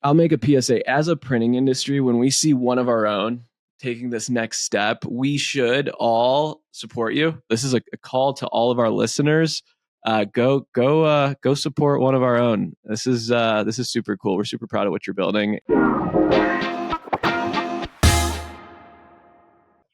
I'll make a PSA. As a printing industry, when we see one of our own taking this next step, we should all support you. This is a call to all of our listeners. Go support one of our own. This is super cool. We're super proud of what you're building.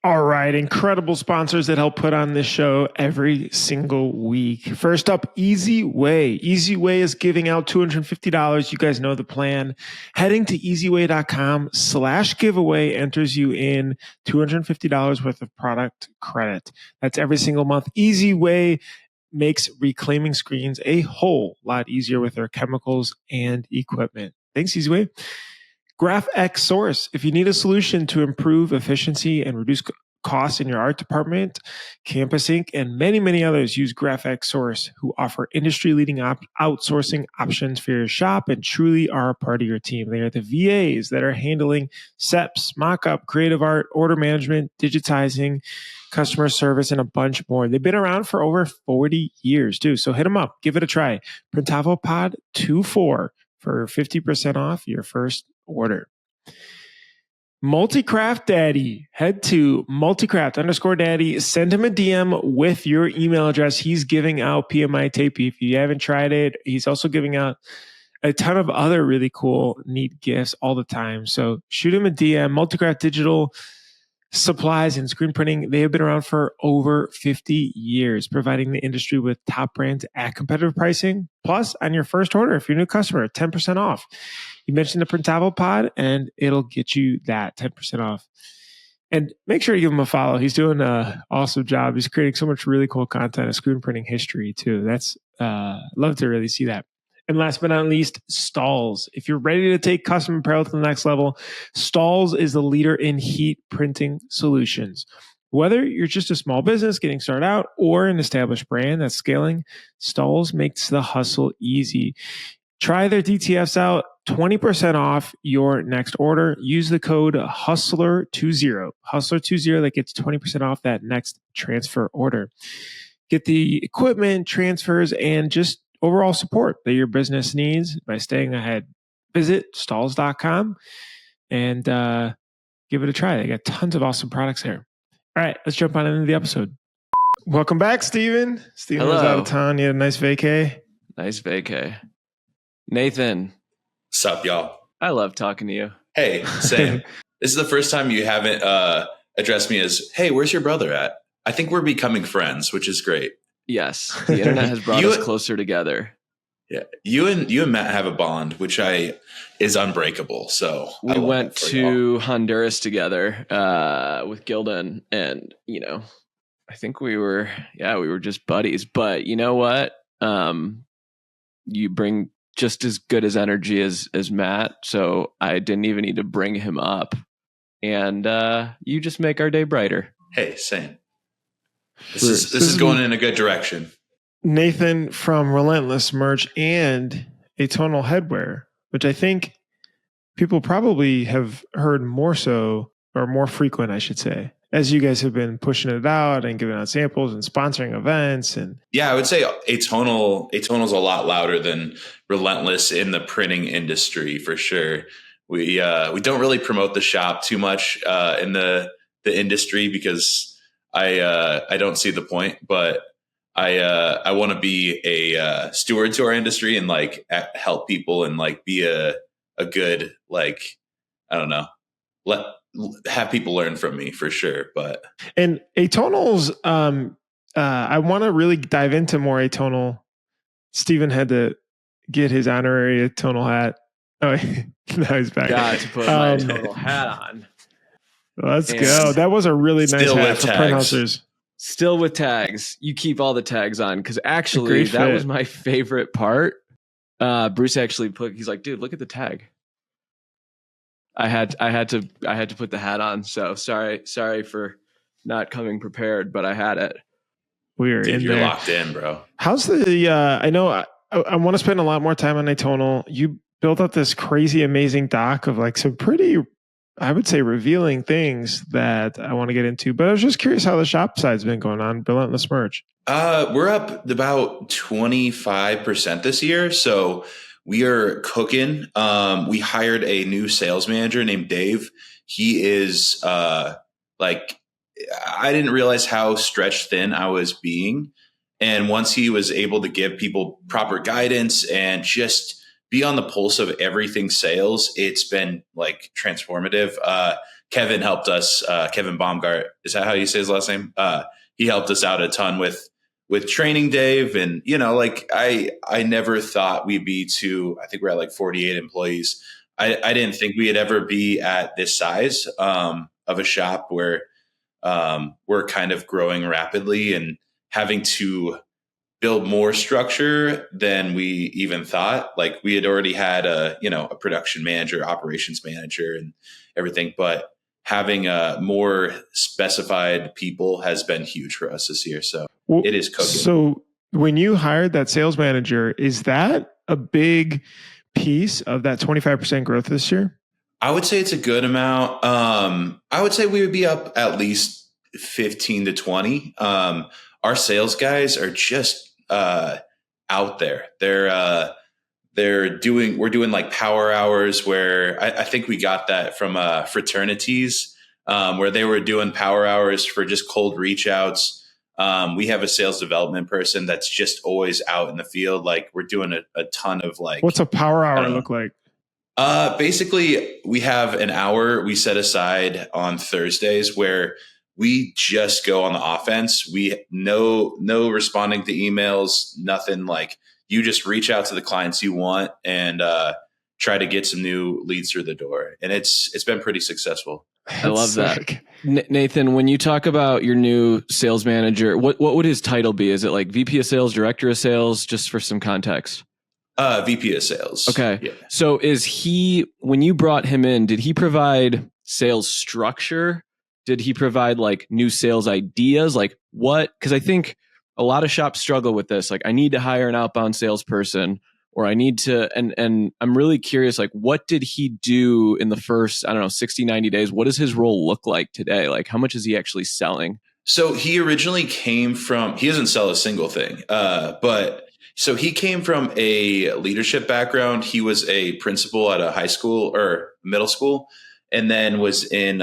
All right, incredible sponsors that help put on this show every single week. First up, Easy Way. Easy Way is giving out $250. You guys know the plan. Heading to easyway.com/giveaway enters you in $250 worth of product credit. That's every single month. Easy Way makes reclaiming screens a whole lot easier with their chemicals and equipment. Thanks, Easy Way. GraphX Source. If you need a solution to improve efficiency and reduce costs in your art department, Campus Ink, and many, many others use GraphX Source, who offer industry-leading outsourcing options for your shop and truly are a part of your team. They are the VAs that are handling SEPs, mock-up, creative art, order management, digitizing, customer service, and a bunch more. They've been around for over 40 years, too. So hit them up. Give it a try. Printavo Pod 24 for 50% off your first order. Multicraft Daddy. Head to multicraft_daddy. Send him a DM with your email address. He's giving out PMI tape. If you haven't tried it, he's also giving out a ton of other really cool, neat gifts all the time. So shoot him a DM. Multicraft Digital Supplies and Screen Printing. They have been around for over 50 years, providing the industry with top brands at competitive pricing. Plus, on your first order, if you're a new customer, 10% off. You mentioned the Printavo Pod, and it'll get you that 10% off. And make sure you give him a follow. He's doing an awesome job. He's creating so much really cool content of screen printing history, too. That's love to really see that. And last but not least, Stalls. If you're ready to take custom apparel to the next level, Stalls is the leader in heat printing solutions. Whether you're just a small business getting started out or an established brand that's scaling, Stalls makes the hustle easy. Try their DTFs out, 20% off your next order. Use the code HUSTLER20. HUSTLER20, that gets 20% off that next transfer order. Get the equipment, transfers, and just overall support that your business needs by staying ahead. Visit stalls.com and give it a try. They got tons of awesome products there. All right, let's jump on into the episode. Welcome back, Steven. Steven was out of town. You had a nice vacay. Nice vacay. Nathan. What's up, y'all? I love talking to you. Hey, same. This is the first time you haven't addressed me as, hey, where's your brother at? I think we're becoming friends, which is great. Yes, the internet has brought us closer together. Yeah, you and Matt have a bond, which is unbreakable. So we went to Honduras together with Gildan, and I think we were just buddies. But you know what? You bring just as good as energy as Matt, so I didn't even need to bring him up, and you just make our day brighter. Hey, same. This is going in a good direction. Nathan from Relentless merch and Atonal Headwear, which I think people probably have heard more so, or more frequent, I should say, as you guys have been pushing it out and giving out samples and sponsoring events. And yeah, I would say Atonal's a lot louder than Relentless in the printing industry for sure. We don't really promote the shop too much in the industry because I don't see the point, but I want to be a steward to our industry and help people and be a good, I don't know, have people learn from me for sure. And Atonal's, I want to really dive into more Atonal. Steven had to get his honorary Atonal hat. Oh, now he's back. Got to put my Atonal hat on. Let's go. That was a really nice hat for print houses. Still with tags. You keep all the tags on because actually that was my favorite part. Bruce actually he's like, dude, look at the tag. I had to put the hat on. So sorry for not coming prepared, but I had it. You're locked in, bro. How's the I know I want to spend a lot more time on Atonal. You built up this crazy amazing doc of some pretty, I would say, revealing things that I want to get into. But I was just curious how the shop side's been going on Relentless merch. We're up about 25% this year. So we are cooking. We hired a new sales manager named Dave. He is like, I didn't realize how stretched thin I was being. And once he was able to give people proper guidance and just be on the pulse of everything sales, it's been like transformative. Kevin helped us. Kevin Baumgart, is that how you say his last name? He helped us out a ton with training Dave. And, like I never thought we'd be I think we're at like 48 employees. I didn't think we'd ever be at this size of a shop where we're kind of growing rapidly and having to build more structure than we even thought. Like we had already had a production manager, operations manager and everything, but having more specified people has been huge for us this year. So it is cooking. So when you hired that sales manager, is that a big piece of that 25% growth this year? I would say it's a good amount. I would say we would be up at least 15 to 20. Our sales guys are just out there. We're doing like power hours where I think we got that from fraternities where they were doing power hours for just cold reach outs. We have a sales development person that's just always out in the field. Like we're doing a ton of like. What's a power hour look like? Basically we have an hour we set aside on Thursdays where we just go on the offense. We no responding to emails, nothing. Like you just reach out to the clients you want and try to get some new leads through the door. And it's been pretty successful. I love that. Nathan, when you talk about your new sales manager, what would his title be? Is it like VP of sales, director of sales, just for some context? VP of sales. Okay. Yeah. So when you brought him in, did he provide sales structure? Did he provide like new sales ideas? Like what? Because I think a lot of shops struggle with this. Like I need to hire an outbound salesperson or I need to, and I'm really curious, like what did he do in the first, 60, 90 days? What does his role look like today? Like how much is he actually selling? So he originally came from, he doesn't sell a single thing, so he came from a leadership background. He was a principal at a high school or middle school, and then was in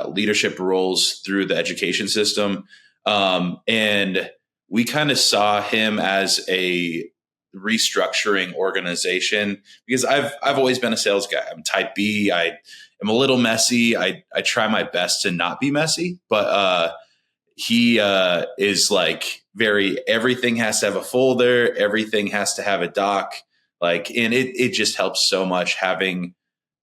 leadership roles through the education system. And we kind of saw him as a restructuring organization because I've always been a sales guy. I'm type B. I am a little messy. I try my best to not be messy, but he is like everything has to have a folder. Everything has to have a doc. Like, and it just helps so much having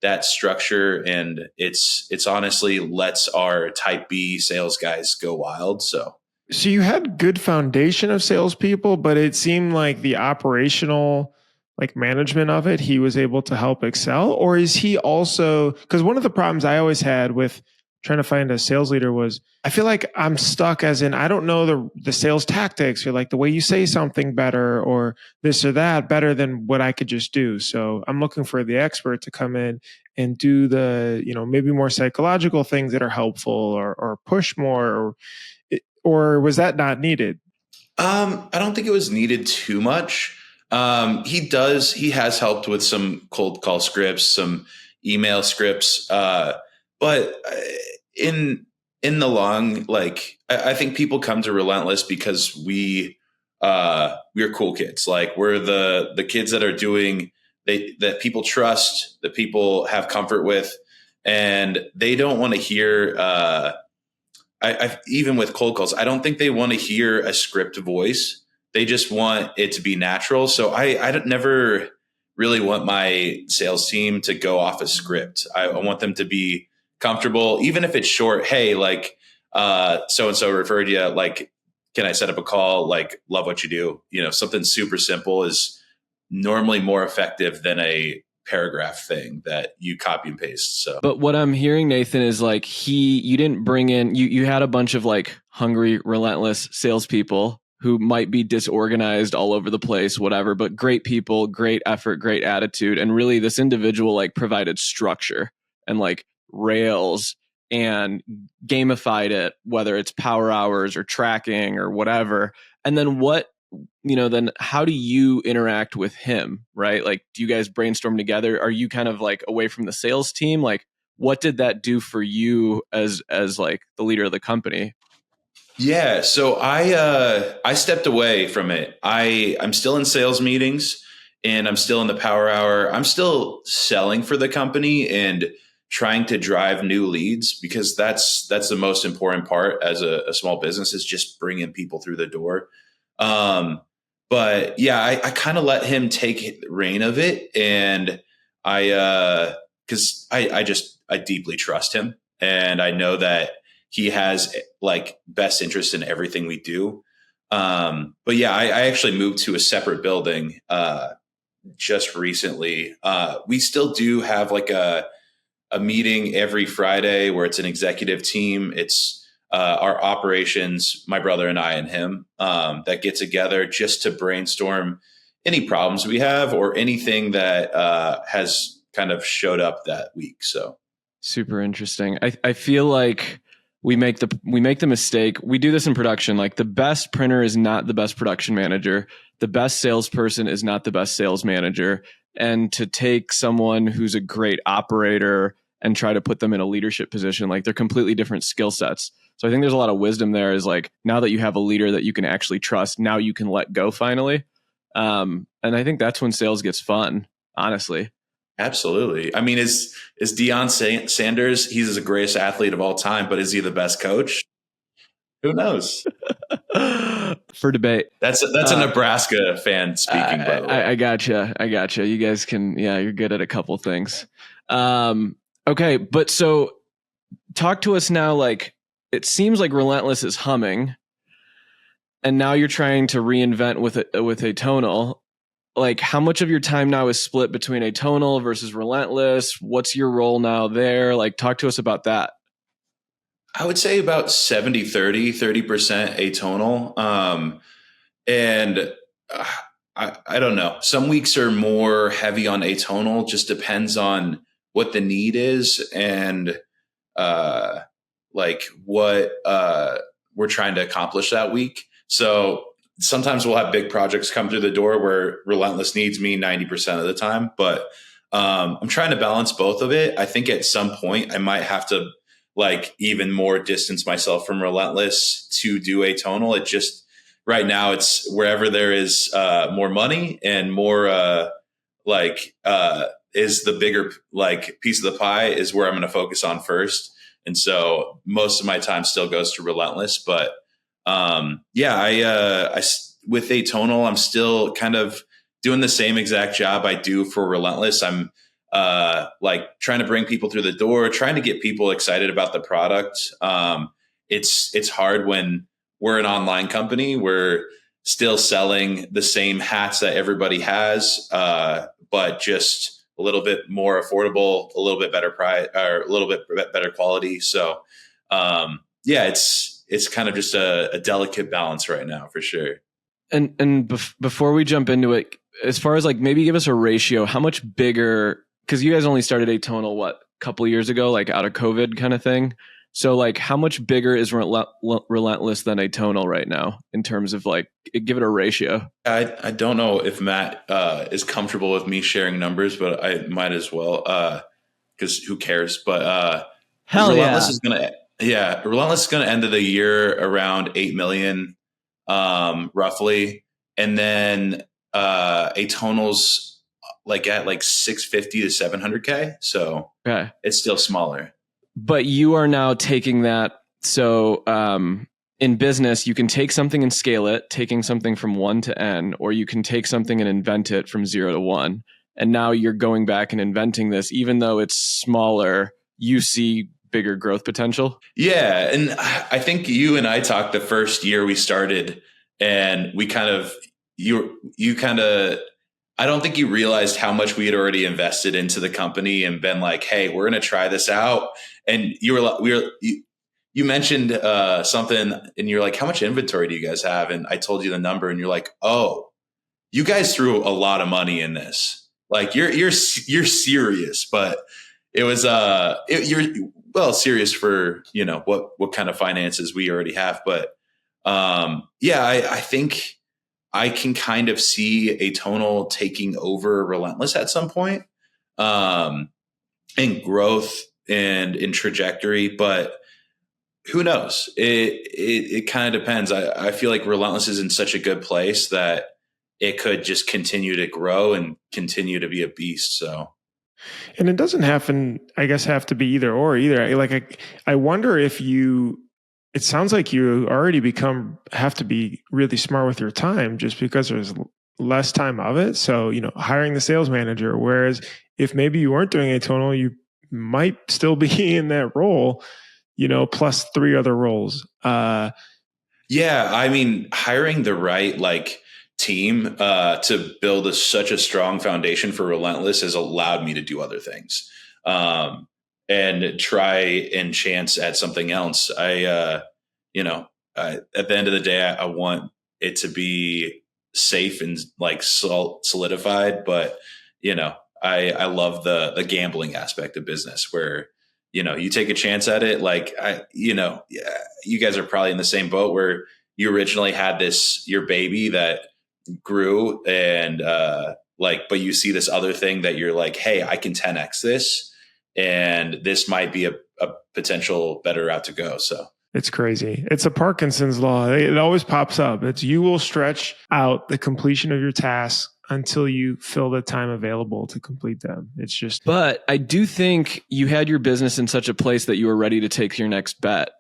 that structure. And it's honestly lets our type B sales guys go wild. So you had good foundation of salespeople, but it seemed like the operational like management of it, he was able to help excel? Or is he also, because one of the problems I always had with trying to find a sales leader was I feel like I'm stuck as in, I don't know the sales tactics or like the way you say something better or this or that better than what I could just do. So I'm looking for the expert to come in and do the, maybe more psychological things that are helpful or push more or was that not needed? I don't think it was needed too much. He has helped with some cold call scripts, some email scripts. But in the long, like, I think people come to Relentless because we're cool kids. Like we're the kids that are doing that people trust, that people have comfort with, and they don't want to hear, I even with cold calls, I don't think they want to hear a script voice. They just want it to be natural. So I never really want my sales team to go off a script. I want them to be comfortable, even if it's short. Hey, like so-and-so referred you, like, can I set up a call? Like, love what you do. Something super simple is normally more effective than a paragraph thing that you copy and paste. So, but what I'm hearing, Nathan, is like you didn't bring in, you had a bunch of like hungry, relentless salespeople who might be disorganized all over the place, whatever, but great people, great effort, great attitude. And really this individual like provided structure and like rails and gamified it, whether it's power hours or tracking or whatever. And then what then how do you interact with him, right? Like, do you guys brainstorm together? Are you kind of like away from the sales team? Like, what did that do for you as like the leader of the company? Yeah, so I stepped away from it. I'm still in sales meetings and I'm still in the power hour. I'm still selling for the company and trying to drive new leads, because that's the most important part as a small business, is just bringing people through the door. Um, but yeah, I kind of let him take reign of it, and because I deeply trust him, and I know that he has like best interest in everything we do. But yeah, I actually moved to a separate building just recently. We still do have like a meeting every Friday where it's an executive team. It's our operations, my brother and I and him, that get together just to brainstorm any problems we have or anything that has kind of showed up that week. So super interesting. I feel like we make the mistake. We do this in production. Like, the best printer is not the best production manager. The best salesperson is not the best sales manager. And to take someone who's a great operator and try to put them in a leadership position, like, they're completely different skill sets. So I think there's a lot of wisdom there, is like, now that you have a leader that you can actually trust, now you can let go finally. And I think that's when sales gets fun, honestly. absolutely. I mean, is Deion Sanders? He's the greatest athlete of all time, but is he the best coach? Who knows? For debate. That's a Nebraska fan speaking, by the way. I gotcha. You guys can, you're good at a couple things. Okay, but so talk to us now. Like, it seems like Relentless is humming, and now you're trying to reinvent with Atonal. Like, how much of your time now is split between Atonal versus Relentless? What's your role now there? Like, talk to us about that. I would say about 70-30, 30% atonal. And I don't know. Some weeks are more heavy on atonal, just depends on what the need is and like what we're trying to accomplish that week. So sometimes we'll have big projects come through the door where Relentless needs me 90% of the time. But I'm trying to balance both of it. I think at some point I might have to like even more distance myself from Relentless to do atonal. It just, right now it's wherever there is more money and more is the bigger like piece of the pie is where I'm going to focus on first. And so most of my time still goes to Relentless. But with atonal, I'm still kind of doing the same exact job I do for Relentless. I'm like trying to bring people through the door, trying to get people excited about the product. It's hard when we're an online company. We're still selling the same hats that everybody has, but just a little bit more affordable, a little bit better price, or a little bit better quality. So, it's kind of just a delicate balance right now, for sure. And before we jump into it, as far as like, maybe give us a ratio, how much bigger, because you guys only started Atonal, a couple of years ago, like out of COVID kind of thing. So like, how much bigger is Relentless than Atonal right now in terms of like, give it a ratio? I don't know if Matt is comfortable with me sharing numbers, but I might as well, because who cares? But Relentless is Relentless is gonna end of the year around 8 million, roughly, and then Atonal's like at like 650 to 700K. So okay, it's still smaller. But you are now taking that. So in business, you can take something and scale it, taking something from 1 to N, or you can take something and invent it from 0 to 1. And now you're going back and inventing this, even though it's smaller, you see bigger growth potential. Yeah. And I think you and I talked the first year we started, and we kind of, I don't think you realized how much we had already invested into the company and been like, hey, we're going to try this out. And you mentioned something, and you're like, how much inventory do you guys have? And I told you the number, and you're like, oh, you guys threw a lot of money in this. Like you're serious, but it was you're serious for what kind of finances we already have. But I think I can kind of see Atonal taking over Relentless at some point, in growth and in trajectory, but who knows? It kind of depends. I feel like Relentless is in such a good place that it could just continue to grow and continue to be a beast. So, And it doesn't happen, I guess, have to be either or either. Like, I wonder if it sounds like you already have to be really smart with your time just because there's less time of it. So, hiring the sales manager, whereas if maybe you weren't doing Atonal, you might still be in that role, plus 3 other roles. yeah, I mean, hiring the right team to build such a strong foundation for Relentless has allowed me to do other things, and try and chance at something else. At the end of the day, I want it to be safe and solidified, but I love the gambling aspect of business where you take a chance at it. You guys are probably in the same boat where you originally had your baby that grew and but you see this other thing that you're like, hey, I can 10x this, and this might be a potential better route to go. So it's crazy. It's a Parkinson's law. It always pops up. It's you will stretch out the completion of your tasks until you fill the time available to complete them. It's just. But I do think you had your business in such a place that you were ready to take your next bet,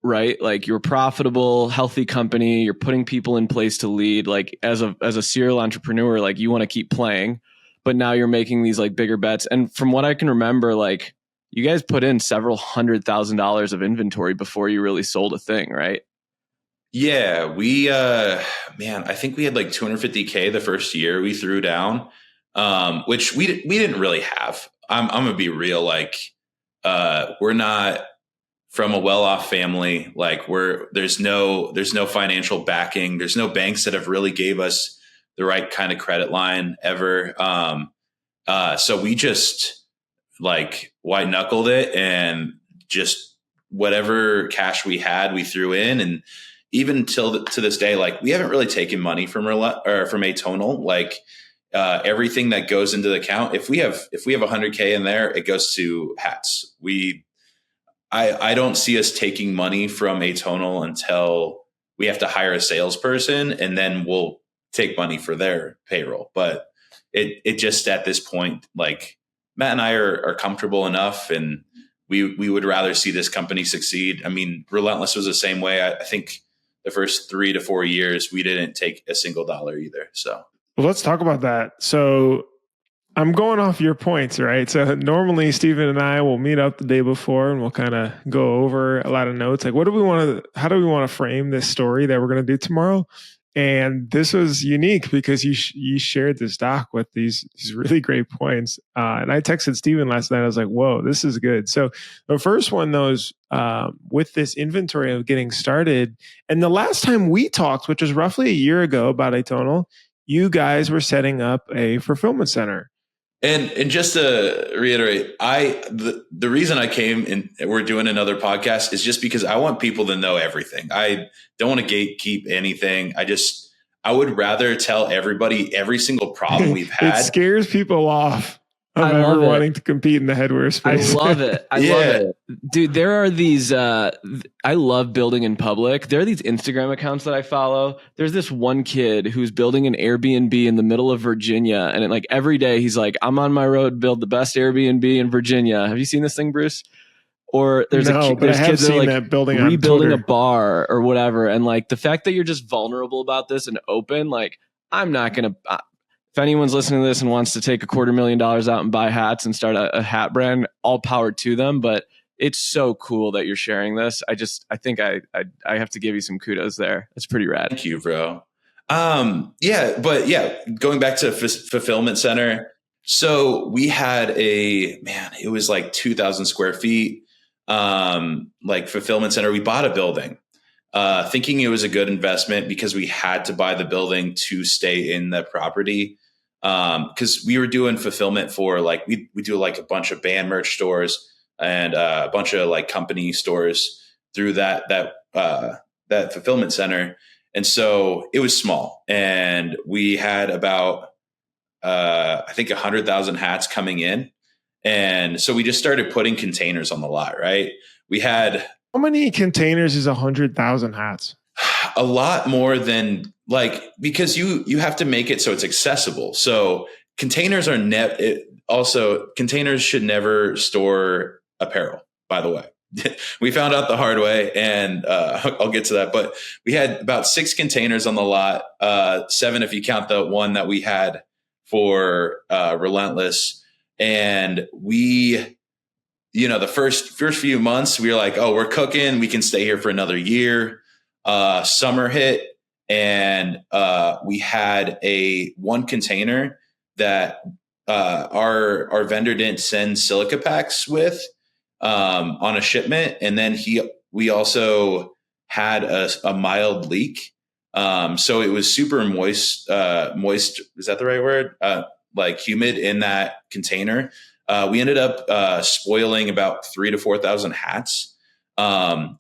right? Like you're a profitable, healthy company. You're putting people in place to lead. Like as a serial entrepreneur, like you want to keep playing, but now you're making these like bigger bets. And from what I can remember, like you guys put in several $100,000 of inventory before you really sold a thing, right? Yeah, we I think we had like 250K the first year we threw down, which we didn't really have. I'm gonna be real, we're not from a well-off family. Like there's no financial backing. There's no banks that have really gave us the right kind of credit line ever. So we just white knuckled it and just whatever cash we had, we threw in. And even to this day, we haven't really taken money from Atonal. Everything that goes into the account, if we have 100K in there, it goes to hats. I don't see us taking money from Atonal until we have to hire a salesperson, and then we'll take money for their payroll. But it just at this point, Matt and I are comfortable enough, and we would rather see this company succeed. I mean, Relentless was the same way. I think the first 3 to 4 years, we didn't take a single dollar either. So, well, let's talk about that. So I'm going off your points, right? So normally Steven and I will meet up the day before and we'll kind of go over a lot of notes. Like, how do we want to frame this story that we're going to do tomorrow? And this was unique because you shared this doc with these really great points. And I texted Steven last night. I was like, whoa, this is good. So the first one, though, is with this inventory of getting started. And the last time we talked, which was roughly a year ago about Atonal, you guys were setting up a fulfillment center. And just to reiterate, the reason I came and we're doing another podcast is just because I want people to know everything. I don't want to gatekeep anything. I would rather tell everybody every single problem we've had. It scares people off of ever wanting to compete in the headwear space. I love it. I love it. Dude, there are these, I love building in public. There are these Instagram accounts that I follow. There's this one kid who's building an Airbnb in the middle of Virginia. And every day he's like, I'm on my road to build the best Airbnb in Virginia. Have you seen this thing, Bruce? Or there's kids that are building rebuilding a bar or whatever. And the fact that you're just vulnerable about this and open, I'm not going to, if anyone's listening to this and wants to take $250,000 out and buy hats and start a hat brand, all power to them. But it's so cool that you're sharing this. I think I have to give you some kudos there. It's pretty rad. Thank you, bro. Going back to fulfillment center. So we had it was 2,000 square feet, fulfillment center. We bought a building, thinking it was a good investment because we had to buy the building to stay in the property. Cause we were doing fulfillment for we do a bunch of band merch stores and a bunch of company stores through that fulfillment center. And so it was small, and we had about, I think 100,000 hats coming in. And so we just started putting containers on the lot, right? We had, how many containers is 100,000 hats? a lot more than, like, because you have to make it so it's accessible. So containers are also, containers should never store apparel, by the way. We found out the hard way, and I'll get to that. But we had about 6 containers on the lot, 7 if you count the one that we had for Relentless. And we, the first few months, we were like, oh, we're cooking. We can stay here for another year. Summer hit, and we had one container that our vendor didn't send silica packs with on a shipment, and then we also had a mild leak, so it was super moist. Is that the right word? Like humid in that container. We ended up spoiling about 3,000 to 4,000 hats,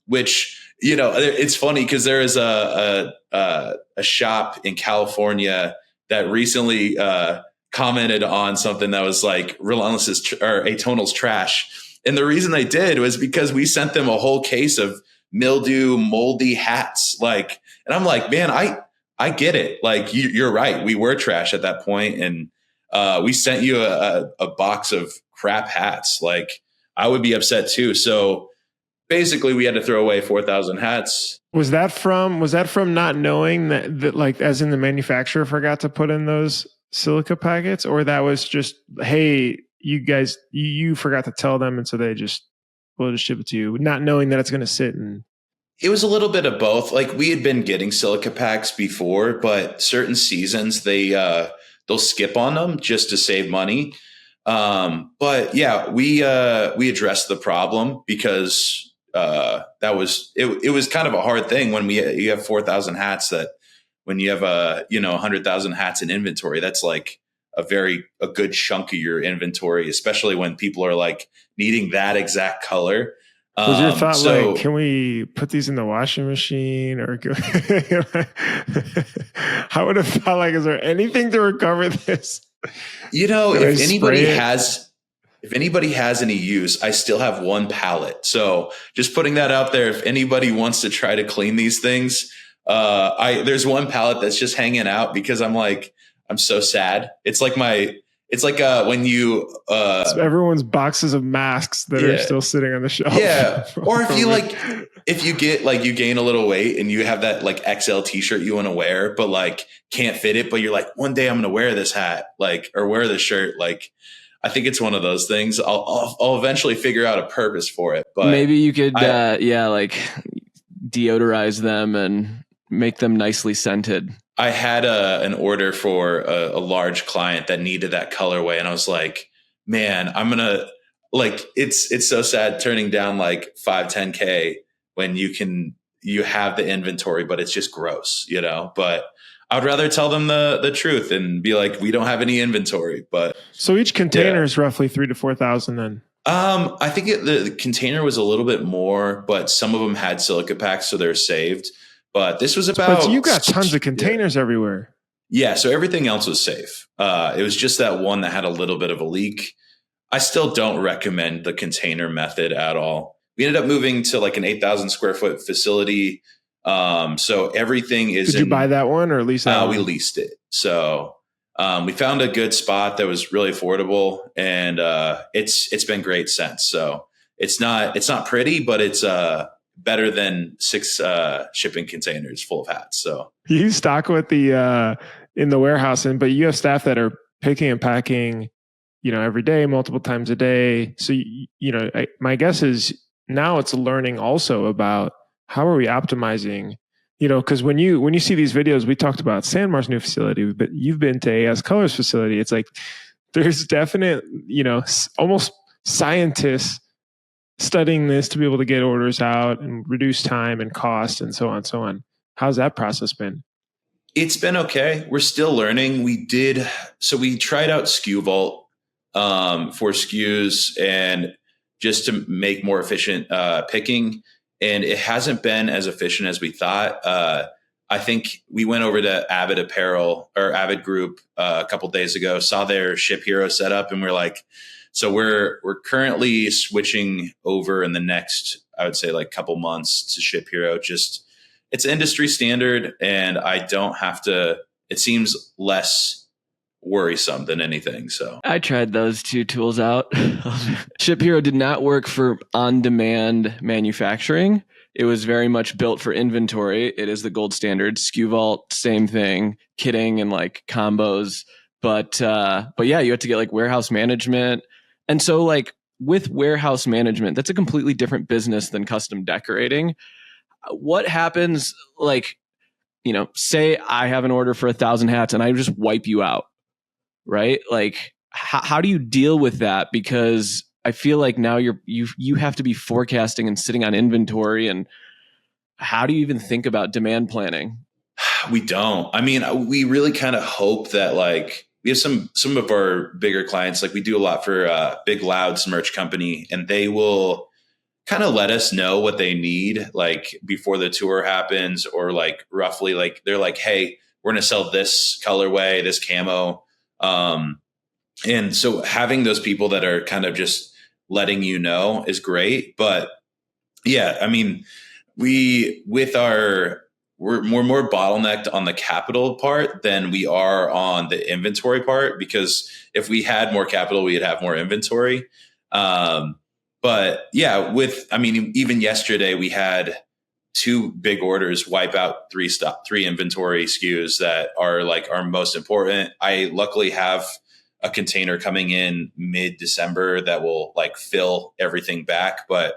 which, it's funny because there is a shop in California that recently commented on something that was like Relentless or Atonal's trash. And the reason they did was because we sent them a whole case of mildew, moldy hats. Like, and I'm like, man, I get it. Like, you're right. We were trash at that point, and we sent you a box of crap hats. Like, I would be upset too. So basically, we had to throw away 4,000 hats. Was that from not knowing that like, as in the manufacturer forgot to put in those silica packets, or that was just, hey, you guys, you forgot to tell them, and so we'll just ship it to you, not knowing that it's going to sit in? It was a little bit of both. Like, we had been getting silica packs before, but certain seasons they'll skip on them just to save money. But yeah, we addressed the problem because that was it was kind of a hard thing when you have 4,000 hats, that when you have 100,000 hats in inventory, that's like a good chunk of your inventory, especially when people are like needing that exact color. Was your thought like, can we put these in the washing machine, or I would have thought, like, is there anything to recover this? If anybody has any use, I still have one pallet. So just putting that out there, if anybody wants to try to clean these things, there's one pallet that's just hanging out because I'm so sad. It's like when you it's everyone's boxes of masks that are still sitting on the shelf. Yeah. Or if you gain a little weight and you have that like XL t-shirt you want to wear, but like can't fit it, but you're like, one day I'm going to wear this hat, like, or wear this shirt. Like, I think it's one of those things. I'll eventually figure out a purpose for it, but maybe you could, like deodorize them and make them nicely scented. I had an order for a large client that needed that colorway, and I was like, man, I'm gonna, like, it's so sad turning down like 5-10K when you have the inventory, but it's just gross, but I'd rather tell them the truth and be like, we don't have any inventory. But so each container is roughly 3,000 to 4,000 then. I think the container was a little bit more, but some of them had silica packs, so they're saved. But this was about... But you got tons of containers everywhere. Yeah, so everything else was safe. It was just that one that had a little bit of a leak. I still don't recommend the container method at all. We ended up moving to like an 8,000 square foot facility. So everything is... Did you buy that one or lease that one? We leased it. So we found a good spot that was really affordable, and it's been great since. So it's not pretty, but it's... better than 6 shipping containers full of hats. So you stock with the in the warehouse, but you have staff that are picking and packing, every day, multiple times a day. So my guess is now it's learning also about how are we optimizing. Because when you see these videos, we talked about Sanmar's new facility, but you've been to AS Color's facility. It's like there's definite, almost scientists studying this to be able to get orders out and reduce time and cost and so on and so on. How's that process been? It's been okay. We're still learning. We tried out SKU Vault for SKUs and just to make more efficient picking. And it hasn't been as efficient as we thought. I think we went over to Avid Apparel or Avid Group a couple days ago, saw their Ship Hero setup, and we're like, so we're currently switching over in the next, I would say, like couple months to Ship Hero. Just it's industry standard, and I don't have to. It seems less worrisome than anything. So I tried those two tools out. Ship Hero did not work for on-demand manufacturing. It was very much built for inventory. It is the gold standard. SKU Vault, same thing, kitting and like combos. But yeah, you have to get like warehouse management. And so like with warehouse management, that's a completely different business than custom decorating. What happens, like, say I have an order for 1,000 hats and I just wipe you out, right? Like, how do you deal with that? Because I feel like now you have to be forecasting and sitting on inventory. And how do you even think about demand planning? We don't. I mean, we really kind of hope that like we have some of our bigger clients, like we do a lot for Big Loud's merch company, and they will kind of let us know what they need like before the tour happens, or like roughly like they're like, hey, we're going to sell this colorway, this camo. And so having those people that are kind of just letting you know is great. But yeah, I mean, we're more bottlenecked on the capital part than we are on the inventory part, because if we had more capital, we'd have more inventory. But yeah, even yesterday we had 2 big orders wipe out 3 inventory SKUs that are like our most important. I luckily have a container coming in mid-December that will like fill everything back. But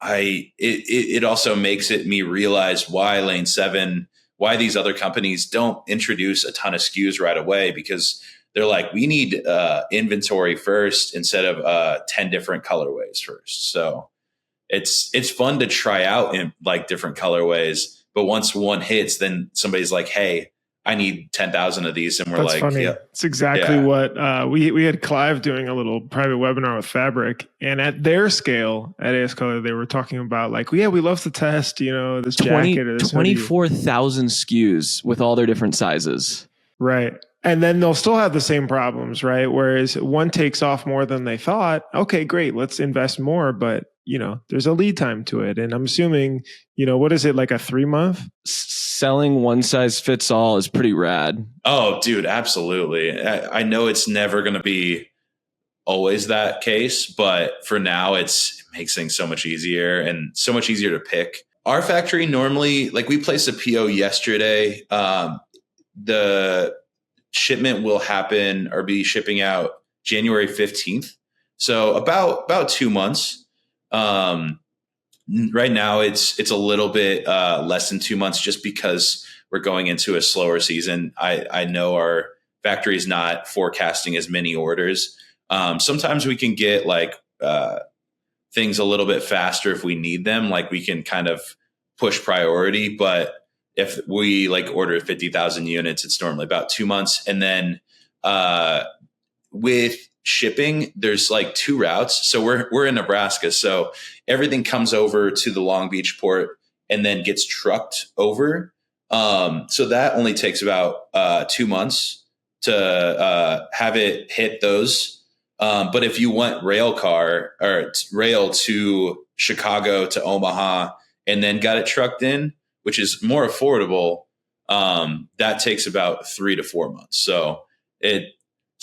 it also makes me realize why Lane 7, why these other companies don't introduce a ton of SKUs right away, because they're like, we need inventory first instead of 10 different colorways first. So it's fun to try out in like different colorways, but once one hits, then somebody's like, hey, I need 10,000 of these. And we're That's like, funny. yeah, it's exactly what we had Clive doing a little private webinar with Fabric, and at their scale at AS Color, they were talking about like, yeah, we love to test, this jacket or this 24,000 SKUs with all their different sizes. Right. And then they'll still have the same problems, right? Whereas one takes off more than they thought. Okay, great. Let's invest more. But, there's a lead time to it. And I'm assuming, what is it, like a 3-month? Selling one size fits all is pretty rad. Oh, dude, absolutely. I know it's never going to be always that case, but for now it makes things so much easier and so much easier to pick. Our factory normally, like we placed a PO yesterday. The shipment will happen or be shipping out January 15th. So about 2 months. Right now it's a little bit less than 2 months, just because we're going into a slower season. I know our factory is not forecasting as many orders. Sometimes we can get like things a little bit faster if we need them. Like we can kind of push priority, but if we like order 50,000 units, it's normally about 2 months. And then with shipping, there's like 2 routes. So we're in Nebraska. So everything comes over to the Long Beach port and then gets trucked over. So that only takes about 2 months to have it hit those. But if you want rail to Chicago to Omaha and then got it trucked in, which is more affordable, that takes about 3 to 4 months. So I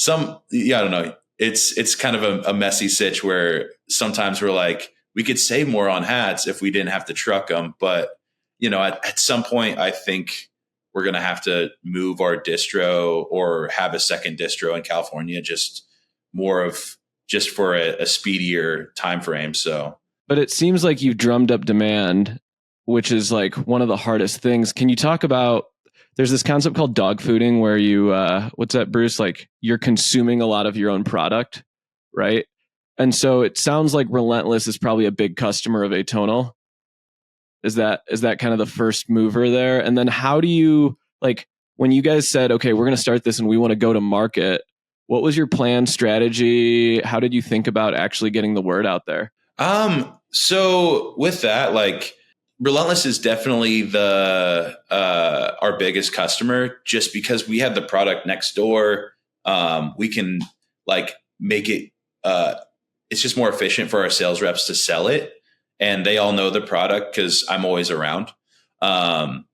don't know. It's kind of a messy sitch where sometimes we're like, we could save more on hats if we didn't have to truck them. But, at some point, I think we're going to have to move our distro or have a second distro in California, just for a speedier time frame. So, but it seems like you've drummed up demand, which is like one of the hardest things. Can you talk about, there's this concept called dog fooding where you, what's that, Bruce? Like you're consuming a lot of your own product, right? And so it sounds like Relentless is probably a big customer of Atonal. Is that kind of the first mover there? And then how do you, like, when you guys said, okay, we're going to start this and we want to go to market, what was your plan, strategy? How did you think about actually getting the word out there? So with that, like Relentless is definitely the our biggest customer, just because we have the product next door. We can like make it. It's just more efficient for our sales reps to sell it, and they all know the product because I'm always around. And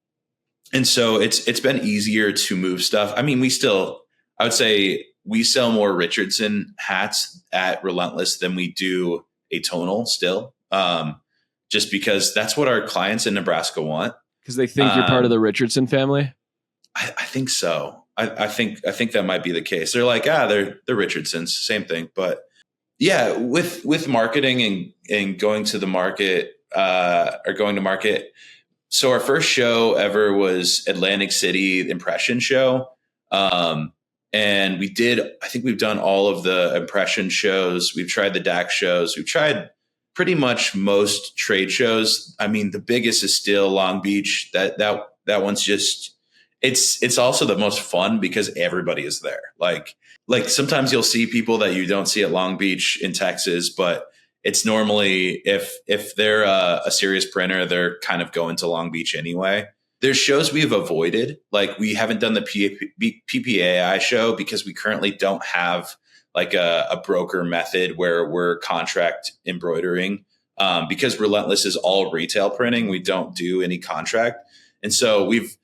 so it's been easier to move stuff. I mean, I would say we sell more Richardson hats at Relentless than we do Atonal still. Just because that's what our clients in Nebraska want. Because they think you're part of the Richardson family. I think so. I think that might be the case. They're like, they're Richardsons, same thing. But yeah, with marketing and going to the market or going to market. So our first show ever was Atlantic City Impression Show. And I think we've done all of the impression shows. We've tried the DAX shows. We've tried pretty much most trade shows. I mean, the biggest is still Long Beach. That one's just, it's also the most fun because everybody is there. Like sometimes you'll see people that you don't see at Long Beach in Texas, but it's normally if they're a serious printer, they're kind of going to Long Beach anyway. There's shows we've avoided. Like we haven't done the PPAI show because we currently don't have like a broker method where we're contract embroidering. Because Relentless is all retail printing, we don't do any contract. And so we've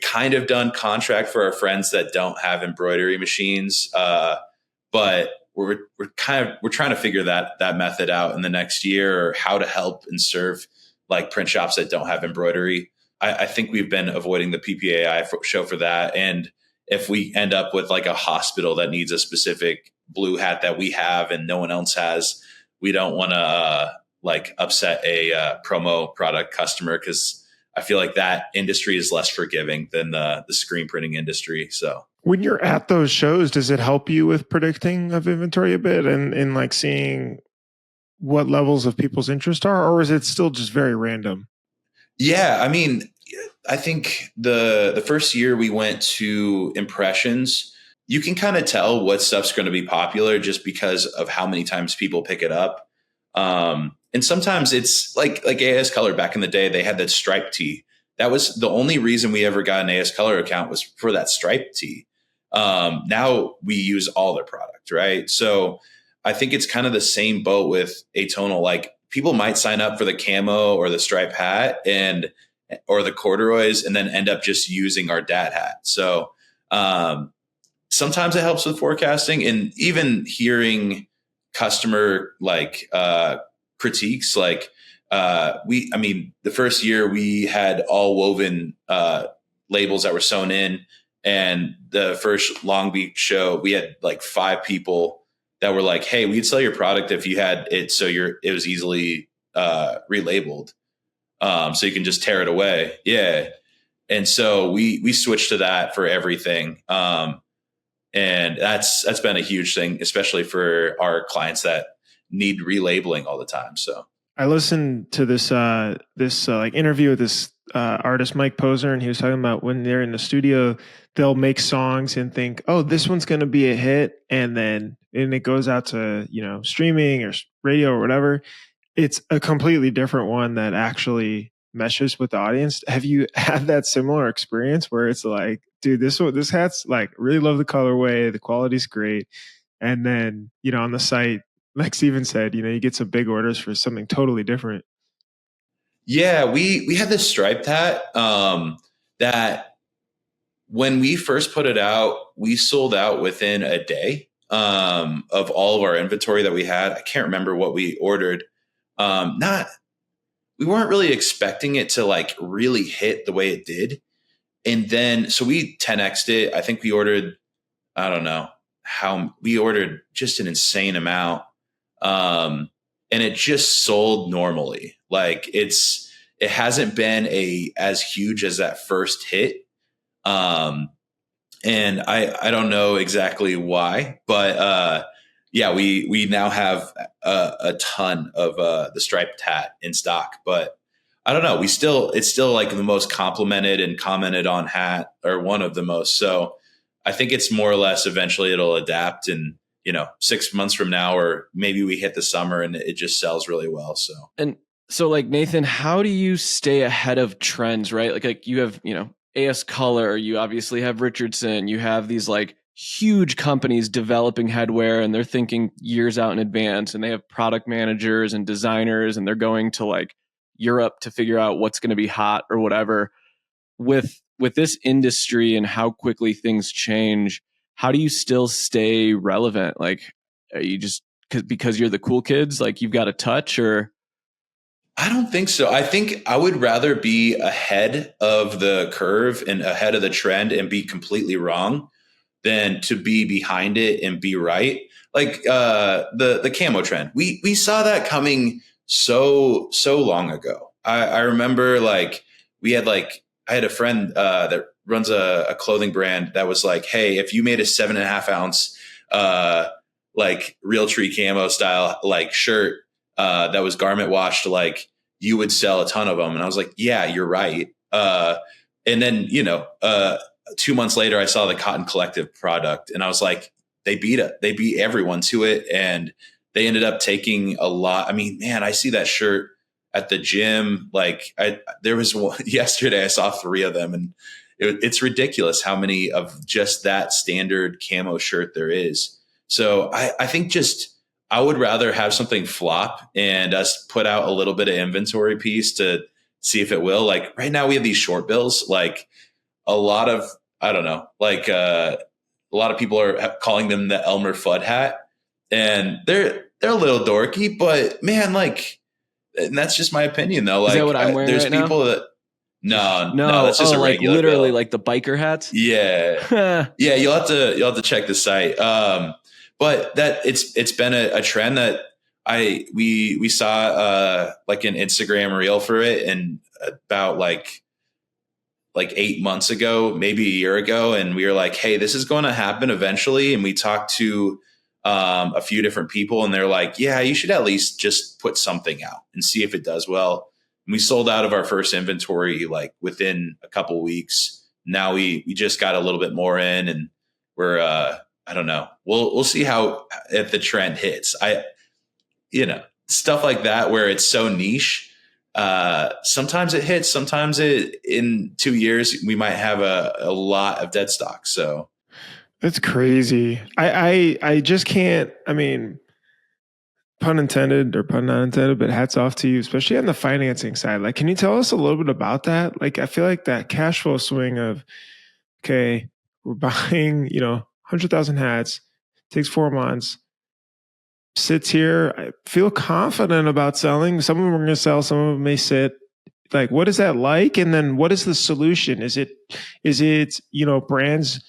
kind of done contract for our friends that don't have embroidery machines. But we're trying to figure that method out in the next year, or how to help and serve like print shops that don't have embroidery. I think we've been avoiding the PPAI show for that. And if we end up with like a hospital that needs a specific blue hat that we have and no one else has, we don't want to like upset a promo product customer, because I feel like that industry is less forgiving than the screen printing industry. So when you're at those shows, does it help you with predicting of inventory a bit and like seeing what levels of people's interest are, or is it still just very random? Yeah, I mean, I think the first year we went to impressions, you can kind of tell what stuff's going to be popular just because of how many times people pick it up. And sometimes it's like AS Color back in the day, they had that stripe tee. That was the only reason we ever got an AS Color account, was for that stripe tee. Now we use all their product, right? So I think it's kind of the same boat with Atonal. Like people might sign up for the camo or the stripe hat or the corduroys and then end up just using our dad hat. So sometimes it helps with forecasting, and even hearing customer like critiques. Like the first year we had all woven labels that were sewn in, and the first Long Beach show we had like 5 people that were like, "Hey, we'd sell your product if you had it so it was easily relabeled, so you can just tear it away." Yeah, and so we switched to that for everything, and that's been a huge thing, especially for our clients that need relabeling all the time. So I listened to this like interview with this artist Mike Posner, and he was talking about when they're in the studio, they'll make songs and think, "Oh, this one's going to be a hit," and it goes out to streaming or radio or whatever. It's a completely different one that actually meshes with the audience. Have you had that similar experience where it's like, dude, this hat's like, really love the colorway, the quality's great, and then on the site, like Steven said, you get some big orders for something totally different. Yeah, we had this striped hat that when we first put it out, we sold out within a day of all of our inventory that we had. I can't remember what we ordered. We weren't really expecting it to like really hit the way it did. And then, so we 10x'd it. I think we ordered, I don't know how, we ordered just an insane amount. And it just sold normally. Like it hasn't been as huge as that first hit. And I don't know exactly why, but yeah, we now have a ton of the striped hat in stock, but I don't know. It's still like the most complimented and commented on hat, or one of the most. So I think it's more or less eventually it'll adapt, and 6 months from now, or maybe we hit the summer and it just sells really well. So, and So like Nathan, how do you stay ahead of trends, right? Like you have, AS Color, you obviously have Richardson, you have these like huge companies developing headwear and they're thinking years out in advance and they have product managers and designers and they're going to like Europe to figure out what's going to be hot or whatever. With this industry and how quickly things change, how do you still stay relevant? Like, are you just because you're the cool kids, like you've got a touch or? I don't think so. I think I would rather be ahead of the curve and ahead of the trend and be completely wrong than to be behind it and be right. Like the camo trend, we saw that coming so long ago. I remember like we had like I had a friend that runs a clothing brand that was like, hey, if you made a 7.5 ounce like Realtree camo style like shirt that was garment washed, like you would sell a ton of them. And I was like, yeah, you're right. And then 2 months later, I saw the Cotton Collective product and I was like, they beat everyone to it. And they ended up taking a lot. I mean, man, I see that shirt at the gym. Like there was one yesterday, I saw 3 of them and it's ridiculous how many of just that standard camo shirt there is. So I think I would rather have something flop and us put out a little bit of inventory piece to see if it will. Like right now we have these short bills, like a lot of, I don't know, like a lot of people are calling them the Elmer Fudd hat and they're a little dorky, but man, like, and that's just my opinion though. Like is that what I'm wearing there's right people now? that, no, that's just a like regular literally bill. like the biker hats. Yeah. Yeah. You'll have to check the site. But that it's been a trend that we saw like an Instagram reel for it and about like 8 months ago, maybe a year ago. And we were like, hey, this is going to happen eventually. And we talked to a few different people and they're like, yeah, you should at least just put something out and see if it does well. And we sold out of our first inventory like within a couple of weeks. Now we just got a little bit more in and we're I don't know. We'll see how if the trend hits. Stuff like that where it's so niche. Sometimes it hits. Sometimes in 2 years we might have a lot of dead stock. So it's crazy. I just can't. I mean, pun intended or pun not intended, but hats off to you, especially on the financing side. Like, can you tell us a little bit about that? Like, I feel like that cash flow swing of, okay, we're buying, 100,000 hats, takes 4 months, sits here. I feel confident about selling. Some of them are going to sell, some of them may sit. Like, what is that like? And then what is the solution? Is it, brands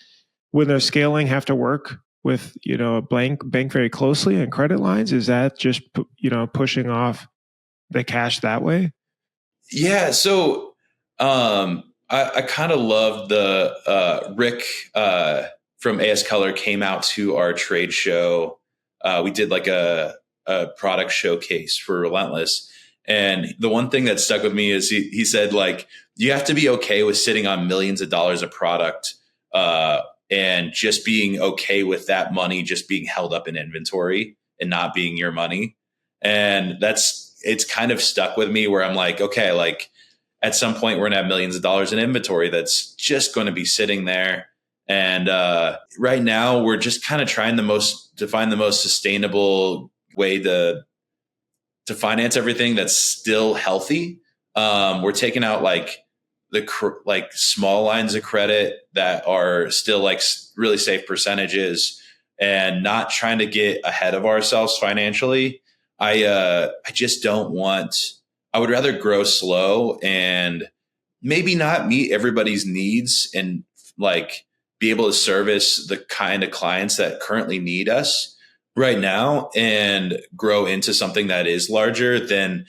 when they're scaling have to work with, a bank very closely and credit lines? Is that just, pushing off the cash that way? Yeah. So, I kind of love the Rick from AS Color came out to our trade show. We did like a product showcase for Relentless. And the one thing that stuck with me is he said, like, you have to be okay with sitting on millions of dollars of product and just being okay with that money just being held up in inventory and not being your money. And it's kind of stuck with me where I'm like, okay, like, at some point we're going to have millions of dollars in inventory that's just going to be sitting there. And right now we're just kind of trying to find the most sustainable way to finance everything that's still healthy. We're taking out like small lines of credit that are still like really safe percentages and not trying to get ahead of ourselves financially. I just don't want. I would rather grow slow and maybe not meet everybody's needs and like be able to service the kind of clients that currently need us right now and grow into something that is larger than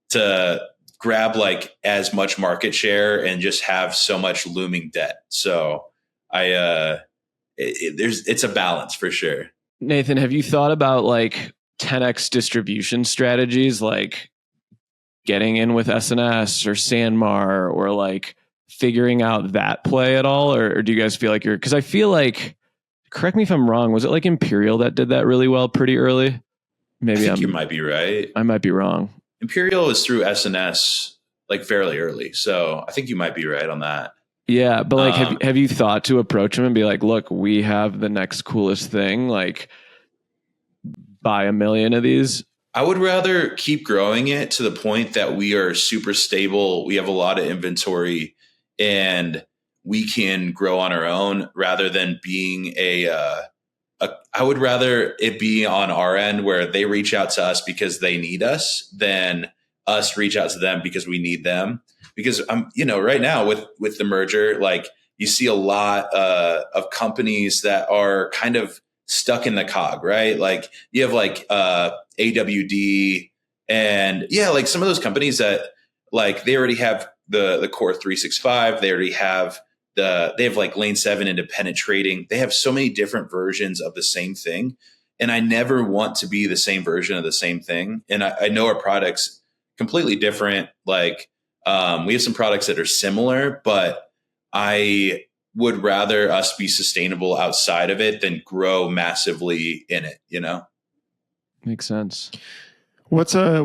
to grab like as much market share and just have so much looming debt. So it's a balance for sure. Nathan, have you thought about like 10x distribution strategies, like getting in with SNS or Sanmar or like figuring out that play at all? Or do you guys feel like because I feel like, correct me if I'm wrong, was it like Imperial that did that really well pretty early? Maybe you might be right. I might be wrong. Imperial is through SNS like fairly early. So I think you might be right on that. Yeah, but like, have you thought to approach them and be like, look, we have the next coolest thing, like buy 1 million of these? I would rather keep growing it to the point that we are super stable. We have a lot of inventory and we can grow on our own rather than being I would rather it be on our end where they reach out to us because they need us than us reach out to them because we need them. Because right now with the merger, like you see a lot of companies that are kind of stuck in the cog, right? Like you have like AWD and like some of those companies that like they already have the core 365, they already have they have like lane 7 independent trading. They have so many different versions of the same thing. And I never want to be the same version of the same thing. And I know our product's completely different. Like we have some products that are similar, but I would rather us be sustainable outside of it than grow massively in it, Makes sense. What's a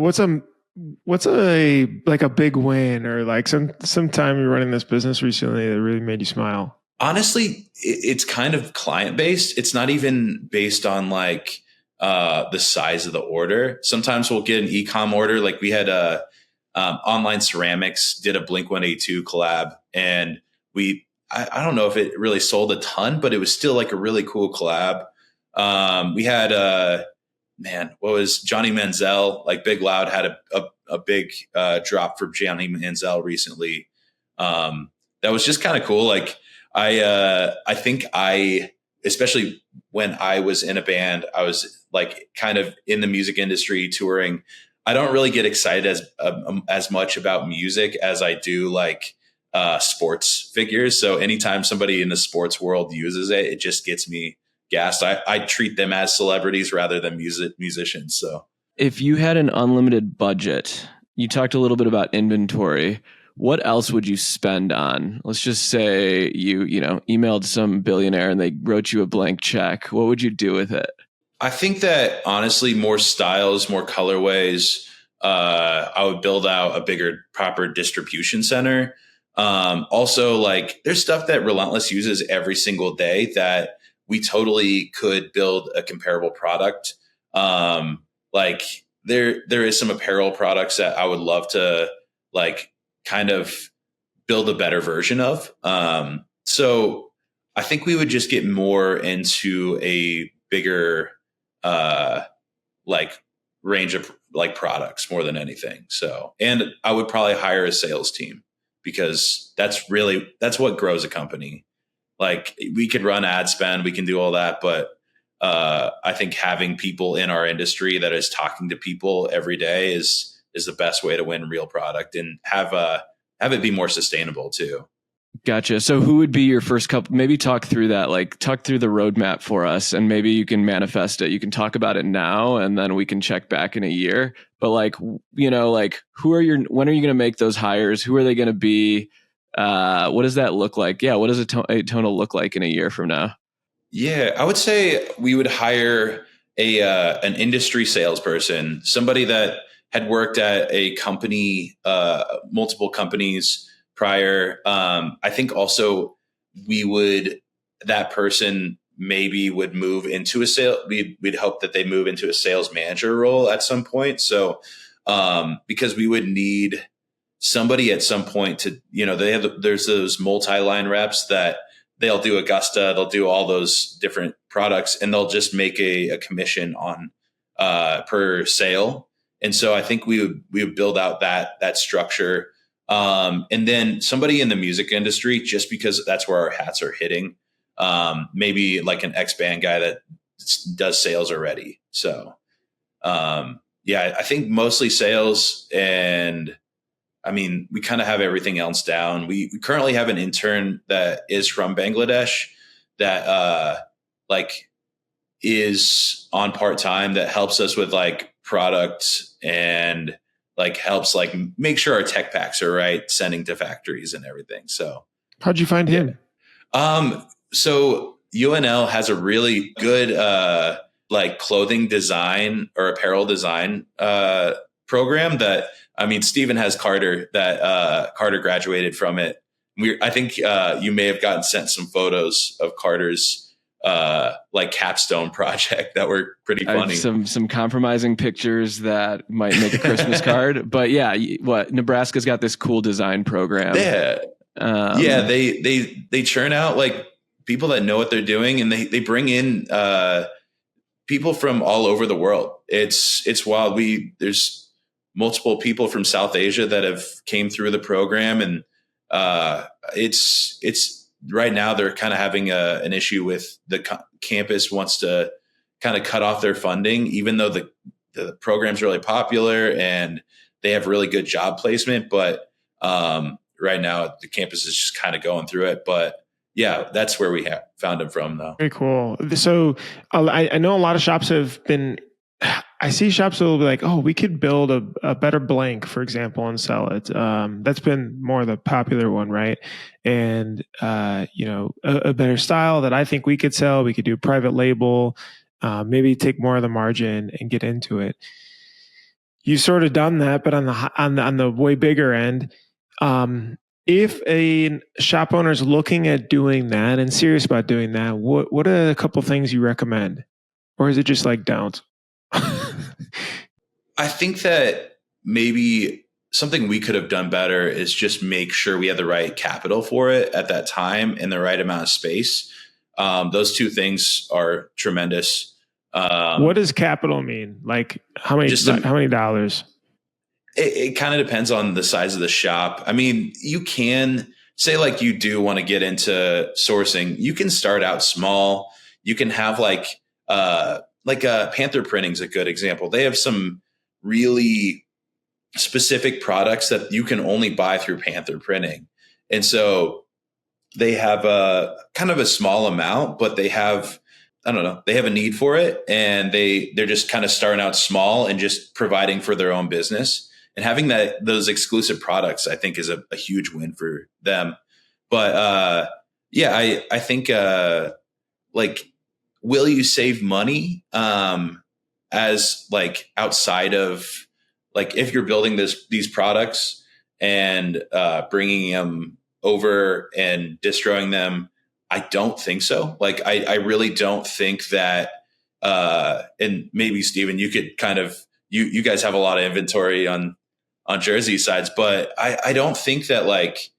like a big win or like some time you're running this business recently that really made you smile? Honestly, it's kind of client based. It's not even based on like the size of the order. Sometimes we'll get an e-com order. Like we had Online Ceramics did a Blink-182 collab, and I don't know if it really sold a ton, but it was still like a really cool collab. We had what was Johnny Manziel? Like Big Loud had a big drop for Johnny Manziel recently. That was just kind of cool. Like I think especially when I was in a band, I was like kind of in the music industry touring. I don't really get excited as much about music as I do like sports figures. So anytime somebody in the sports world uses it, it just gets me gassed. I treat them as celebrities rather than musicians. So if you had an unlimited budget, you talked a little bit about inventory. What else would you spend on? Let's just say you emailed some billionaire and they wrote you a blank check. What would you do with it? I think that honestly, more styles, more colorways. I would build out a bigger, proper distribution center. Also, like there's stuff that Relentless uses every single day that we totally could build a comparable product. Like there is some apparel products that I would love to like kind of build a better version of. So I think we would just get more into a bigger like range of like products more than anything. So, and I would probably hire a sales team because that's what grows a company. Like we could run ad spend, we can do all that, but I think having people in our industry that is talking to people every day is the best way to win real product and have it be more sustainable too. Gotcha. So who would be your first couple? Maybe talk through that, like talk through the roadmap for us, and maybe you can manifest it. You can talk about it now, and then we can check back in a year. But like, like when are you going to make those hires? Who are they going to be? What does that look like? Yeah. What does Atonal look like in a year from now? Yeah, I would say we would hire an industry salesperson, somebody that had worked at a company, multiple companies prior. I think also that person maybe would move into a sale. We'd hope that they move into a sales manager role at some point. So, because we would need somebody at some point to, there's those multi-line reps that they'll do Augusta, they'll do all those different products, and they'll just make a commission on per sale. And so I think we would build out that structure. And then somebody in the music industry, just because that's where our hats are hitting, maybe like an ex-band guy that does sales already. So I think mostly sales, and I mean, we kind of have everything else down. We currently have an intern that is from Bangladesh that is on part-time that helps us with like product and like helps like make sure our tech packs are right, sending to factories and everything. So how'd you find him? So UNL has a really good like clothing design or apparel design program that, I mean, Steven has Carter that Carter graduated from it. I think you may have gotten sent some photos of Carter's like capstone project that were pretty funny. I have some compromising pictures that might make a Christmas card, but yeah, Nebraska's got this cool design program. Yeah, they churn out like people that know what they're doing, and they bring in people from all over the world. It's wild. There's multiple people from South Asia that have came through the program, and it's right now they're kind of having an issue with the campus wants to kind of cut off their funding, even though the program's really popular and they have really good job placement. But right now the campus is just kind of going through it. But yeah, that's where we found them from, though. Very cool. So I know a lot of shops have been. I see shops that will be like, oh, we could build a better blank, for example, and sell it. That's been more the popular one, right? And a better style that I think we could sell. We could do private label, maybe take more of the margin and get into it. You've sort of done that, but on the way bigger end. If a shop owner is looking at doing that and serious about doing that, what are a couple things you recommend? Or is it just like don't? I think that maybe something we could have done better is just make sure we had the right capital for it at that time and the right amount of space. Those two things are tremendous. What does capital mean? Like how many dollars? It kind of depends on the size of the shop. I mean, you can say like you do want to get into sourcing. You can start out small. You can have like Panther Printing is a good example. They have some really specific products that you can only buy through Panther Printing. And so they have a kind of a small amount, but they have, I don't know, they have a need for it. And they're just kind of starting out small and just providing for their own business. And having those exclusive products, I think, is a huge win for them. But I think like, will you save money as like outside of like if you're building these products and bringing them over and destroying them? I don't think so. Like I really don't think that. And maybe Steven, you could kind of you guys have a lot of inventory on jersey sides, but I don't think that like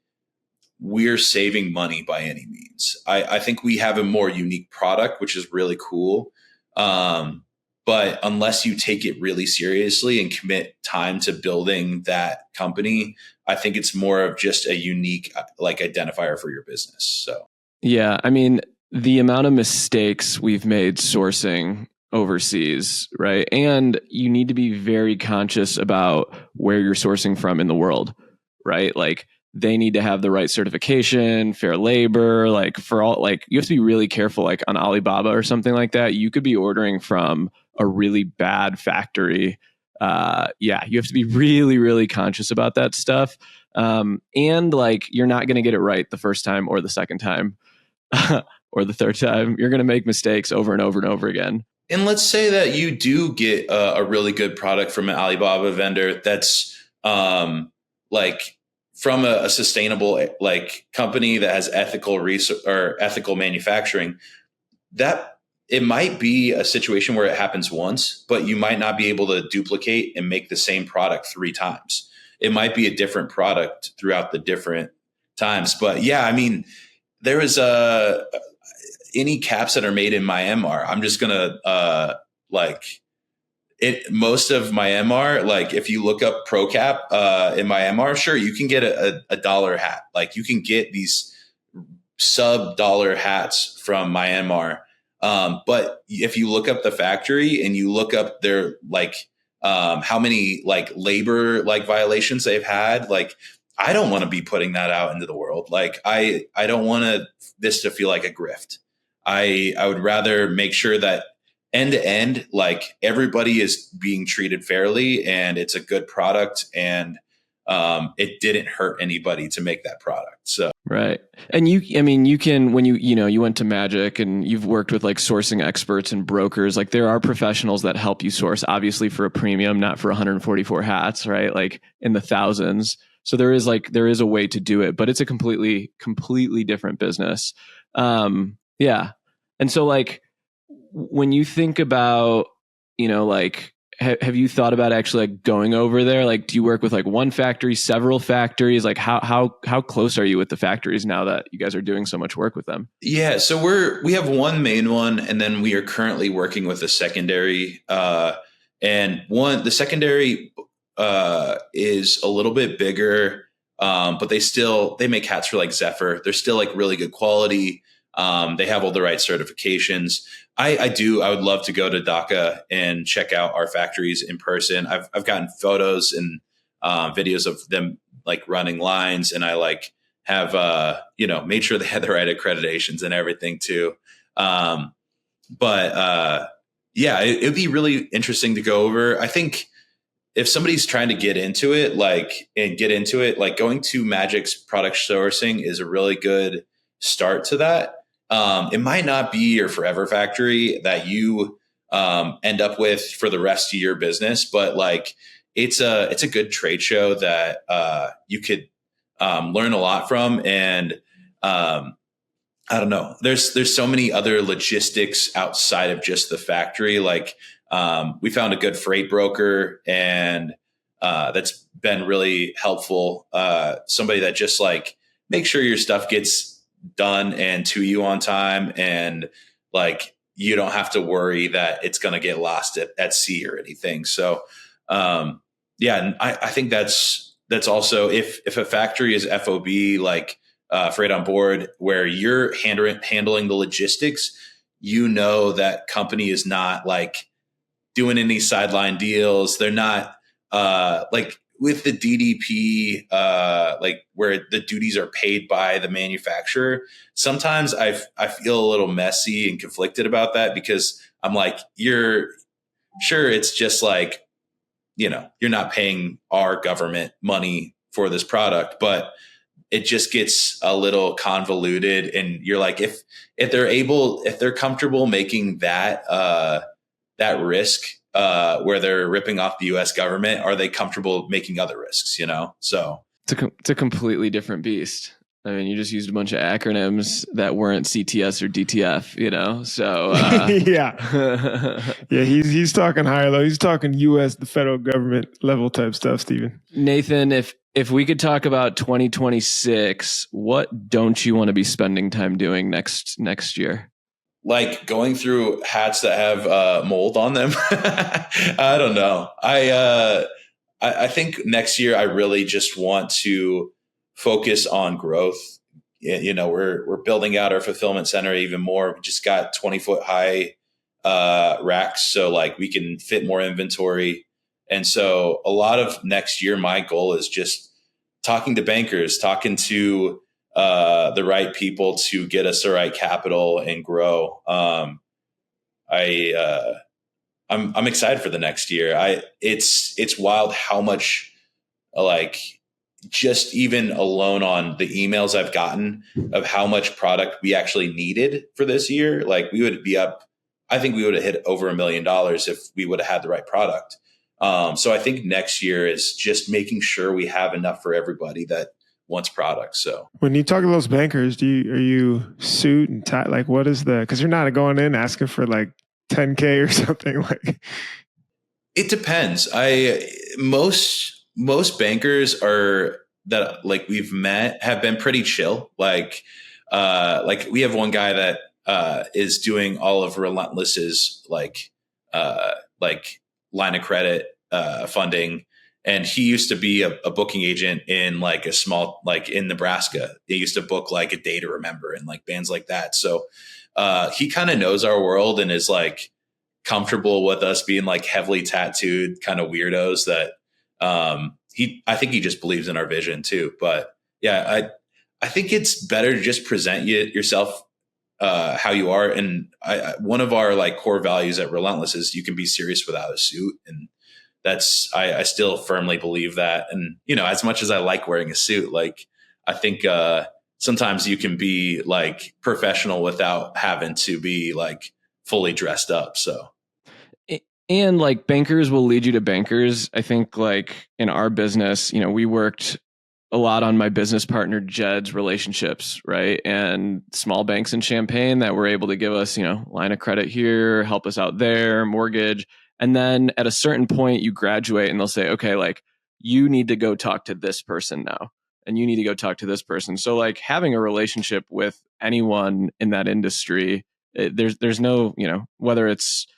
we're saving money by any means. I think we have a more unique product, which is really cool. But unless you take it really seriously and commit time to building that company, I think it's more of just a unique like identifier for your business. So, yeah, I mean, the amount of mistakes we've made sourcing overseas, right? And you need to be very conscious about where you're sourcing from in the world, right? Like they need to have the right certification, fair labor, like for all, like you have to be really careful, like on Alibaba or something like that. You could be ordering from a really bad factory. You have to be really, really conscious about that stuff. And like, you're not going to get it right the first time or the second time or the third time. You're going to make mistakes over and over and over again. And let's say that you do get a really good product from an Alibaba vendor that's like from a sustainable like company that has ethical or ethical manufacturing. That it might be a situation where it happens once, but you might not be able to duplicate and make the same product 3 times. It might be a different product throughout the different times. But yeah, I mean, there is any caps that are made in Myanmar, I'm just gonna most of Myanmar, like if you look up Pro Cap in Myanmar, sure, you can get a dollar hat. Like you can get these sub-dollar hats from Myanmar. But if you look up the factory and you look up their like how many like labor like violations they've had, like I don't want to be putting that out into the world. Like I don't want this to feel like a grift. I would rather make sure that end to end, like everybody is being treated fairly and it's a good product and it didn't hurt anybody to make that product. So Right. And you can, when you went to Magic and you've worked with like sourcing experts and brokers, like there are professionals that help you source, obviously for a premium, not for 144 hats, right? Like in the thousands. So there is a way to do it, but it's a completely different business. Yeah. And so like when you think about, like, have you thought about actually like going over there? Like, do you work with like one factory, several factories? Like how close are you with the factories now that you guys are doing so much work with them? Yeah, so we have one main one, and then we are currently working with a secondary. The secondary is a little bit bigger, but they make hats for like Zephyr. They're still like really good quality. They have all the right certifications. I would love to go to Dhaka and check out our factories in person. I've gotten photos and videos of them like running lines, and I like have made sure they had the right accreditations and everything too. Yeah, it'd be really interesting to go over. I think if somebody's trying to get into it, like going to Magic's product sourcing is a really good start to that. It might not be your forever factory that you end up with for the rest of your business, but like it's a good trade show that you could learn a lot from. And I don't know, there's so many other logistics outside of just the factory. Like we found a good freight broker, and that's been really helpful. Somebody that just like make sure your stuff gets done and to you on time, and like you don't have to worry that it's going to get lost at sea or anything. So yeah, and I think that's also if a factory is FOB, like freight on board, where you're handling the logistics, that company is not like doing any sideline deals. They're not like with the DDP, like where the duties are paid by the manufacturer. Sometimes I feel a little messy and conflicted about that, because I'm like, you're sure it's just like, you're not paying our government money for this product, but it just gets a little convoluted. And you're like, if they're comfortable making that risk, where they're ripping off the US government, are they comfortable making other risks, So It's a completely different beast. I mean, you just used a bunch of acronyms that weren't CTS or DTF, so yeah, he's talking higher level. He's talking US, the federal government level type stuff, Steven. Nathan, if we could talk about 2026, what don't you want to be spending time doing next year? Like going through hats that have mold on them. I don't know. I think next year I really just want to focus on growth. We're building out our fulfillment center even more. We just got 20-foot high racks, so like we can fit more inventory. And so a lot of next year, my goal is just talking to bankers, talking to the right people to get us the right capital and grow. I'm excited for the next year. It's wild how much, like, just even alone on the emails I've gotten of how much product we actually needed for this year. Like we would be up, I think we would have hit over $1 million if we would have had the right product. So I think next year is just making sure we have enough for everybody that wants products. So when you talk to those bankers, are you suit and tie? Like what is because you're not going in asking for like 10K or something. Like it depends. Most bankers that like we've met have been pretty chill. Like we have one guy that is doing all of Relentless's like line of credit funding, and he used to be a booking agent in like a small, like in Nebraska. He used to book like A Day to Remember and like bands like that. So he kind of knows our world and is like comfortable with us being like heavily tattooed kind of weirdos that I think he just believes in our vision too. But yeah, I think it's better to just present yourself how you are. And one of our like core values at Relentless is you can be serious without a suit. And I still firmly believe that. And, as much as I like wearing a suit, like I think sometimes you can be like professional without having to be like fully dressed up. So. And like bankers will lead you to bankers. I think like in our business, you know, we worked a lot on my business partner Jed's relationships, right? And small banks in Champaign that were able to give us, you know, line of credit here, help us out there, mortgage. And then at a certain point you graduate and they'll say, okay, like you need to go talk to this person now. And you need to go talk to this person. So like having a relationship with anyone in that industry, there's no, you know, whether it's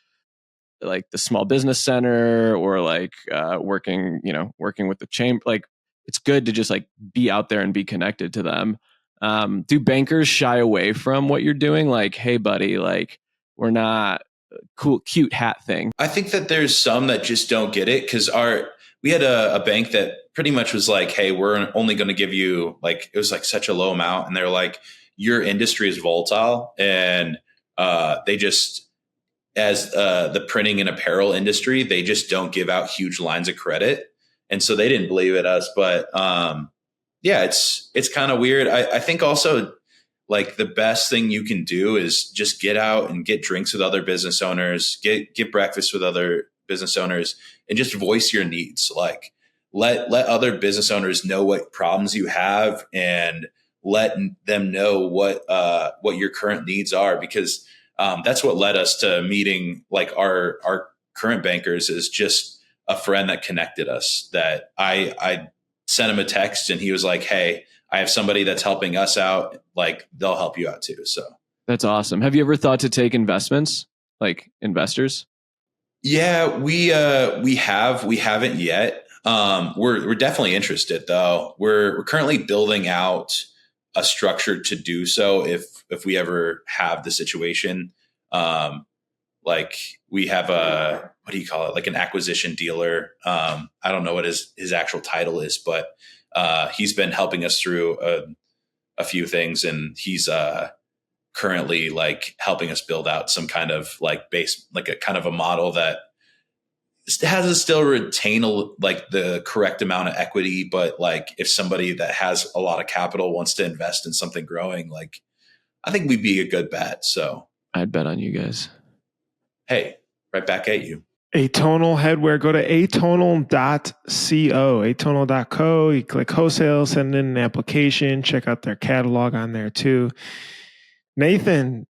like the small business center or like working with the chamber, like it's good to just like be out there and be connected to them. Do bankers shy away from what you're doing? Like, hey buddy, like we're not cool, cute hat thing. I think that there's some that just don't get it because we had a bank that pretty much was like, hey, we're only going to give you like, it was like such a low amount. And they're like, your industry is volatile. And they just, as the printing and apparel industry, they just don't give out huge lines of credit. And so they didn't believe in us. But yeah, it's kind of weird. I think also like the best thing you can do is just get out and get drinks with other business owners, get breakfast with other business owners, and just voice your needs. Like let other business owners know what problems you have and let them know what your current needs are, because that's what led us to meeting like our current bankers is just a friend that connected us. That I sent him a text and he was like, hey, I have somebody that's helping us out. Like they'll help you out too. So that's awesome. Have you ever thought to take investments, like investors? Yeah, we haven't yet. We're definitely interested though. We're currently building out a structure to do so if we ever have the situation. Like we have what do you call it? Like an acquisition dealer. I don't know what his actual title is, but he's been helping us through a few things, and he's currently like helping us build out some kind of like base, like a kind of a model that has us still retain like the correct amount of equity. But like if somebody that has a lot of capital wants to invest in something growing, like I think we'd be a good bet. So I'd bet on you guys. Hey, right back at you. Atonal Headwear. Go to atonal.co, atonal.co. You click wholesale, send in an application, check out their catalog on there too. Nathan,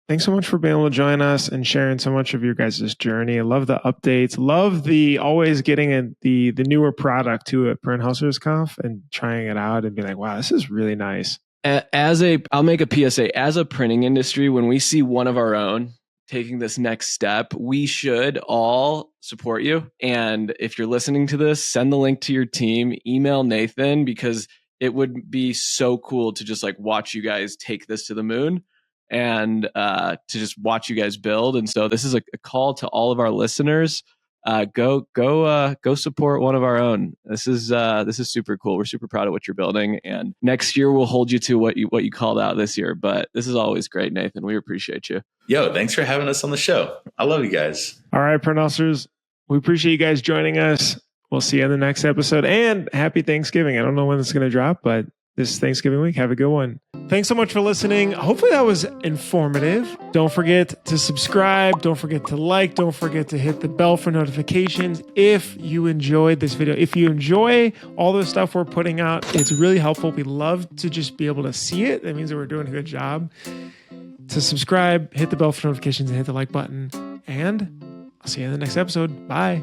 thanks so much for being able to join us and sharing so much of your guys' journey. I love the updates. Love the always getting the newer product too at Print Hustlers Conf and trying it out and being like, wow, this is really nice. I'll make a PSA. As a printing industry, when we see one of our own taking this next step, we should all support you. And if you're listening to this, send the link to your team, email Nathan, because it would be so cool to just like watch you guys take this to the moon and to just watch you guys build. And so this is a call to all of our listeners. Go support one of our own. This is super cool. We're super proud of what you're building, and next year we'll hold you to what you called out this year. But this is always great, Nathan. We appreciate you. Yo, thanks for having us on the show. I love you guys. All right, Printusters, we appreciate you guys joining us. We'll see you in the next episode, and happy Thanksgiving. I don't know when it's going to drop, but this Thanksgiving week, have a good one. Thanks so much for listening. Hopefully that was informative. Don't forget to subscribe. Don't forget to like. Don't forget to hit the bell for notifications if you enjoyed this video. If you enjoy all the stuff we're putting out, it's really helpful. We love to just be able to see it. That means that we're doing a good job. To subscribe, hit the bell for notifications, and hit the like button. And I'll see you in the next episode. Bye.